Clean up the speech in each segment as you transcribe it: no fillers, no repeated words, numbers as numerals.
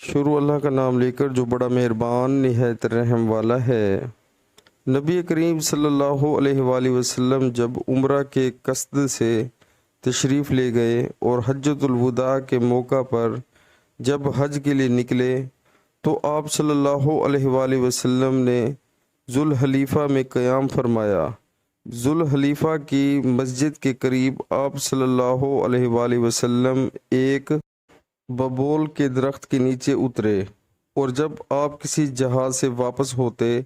شروع اللہ کا نام لے کر جو بڑا مہربان نہایت رحم والا ہے۔ نبی کریم صلی اللہ علیہ وآلہ وسلم جب عمرہ کے قصد سے تشریف لے گئے اور حجۃ الوداع کے موقع پر جب حج کے لیے نکلے تو آپ صلی اللہ علیہ وآلہ وسلم نے ذوالحلیفہ میں قیام فرمایا۔ ذوالحلیفہ کی مسجد کے قریب آپ صلی اللہ علیہ وآلہ وسلم ایک ببول کے درخت کے نیچے اترے، اور جب آپ کسی جہاز سے واپس ہوتے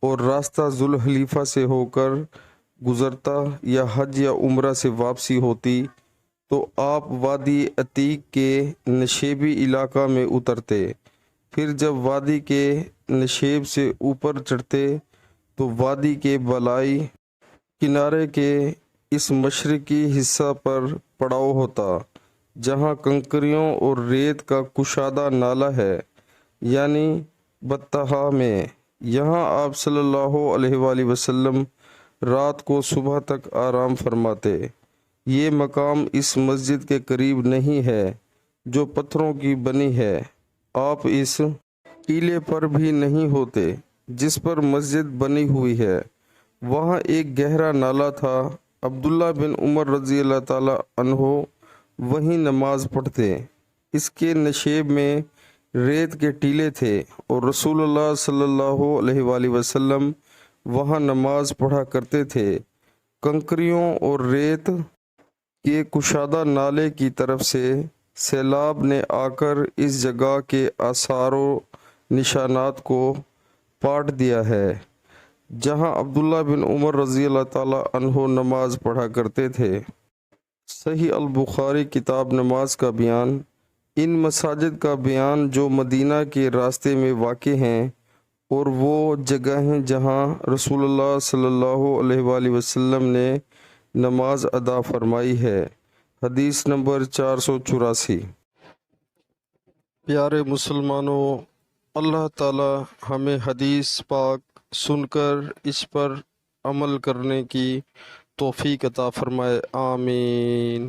اور راستہ ذوالحلیفہ سے ہو کر گزرتا یا حج یا عمرہ سے واپسی ہوتی تو آپ وادی عتیق کے نشیبی علاقہ میں اترتے، پھر جب وادی کے نشیب سے اوپر چڑھتے تو وادی کے بالائی کنارے کے اس مشرقی حصہ پر پڑاؤ ہوتا جہاں کنکریوں اور ریت کا کشادہ نالہ ہے، یعنی بطحا میں۔ یہاں آپ صلی اللہ علیہ وآلہ وسلم رات کو صبح تک آرام فرماتے۔ یہ مقام اس مسجد کے قریب نہیں ہے جو پتھروں کی بنی ہے۔ آپ اس ٹیلے پر بھی نہیں ہوتے جس پر مسجد بنی ہوئی ہے۔ وہاں ایک گہرا نالہ تھا۔ عبداللہ بن عمر رضی اللہ تعالی عنہ وہیں نماز پڑھتے۔ اس کے نشیب میں ریت کے ٹیلے تھے اور رسول اللہ صلی اللہ علیہ وآلہ وسلم وہاں نماز پڑھا کرتے تھے۔ کنکریوں اور ریت کے کشادہ نالے کی طرف سے سیلاب نے آ کر اس جگہ کے آثار و نشانات کو پاٹ دیا ہے جہاں عبداللہ بن عمر رضی اللہ تعالی عنہ نماز پڑھا کرتے تھے۔ صحیح البخاری کتاب نماز کا بیان۔ ان مساجد کا بیان جو مدینہ کے راستے میں واقع ہیں اور وہ جگہیں جہاں رسول اللہ صلی اللہ علیہ وآلہ وسلم نے نماز ادا فرمائی ہے۔ حدیث نمبر 484۔ پیارے مسلمانوں، اللہ تعالی ہمیں حدیث پاک سن کر اس پر عمل کرنے کی توفیق عطا فرمائے، آمین۔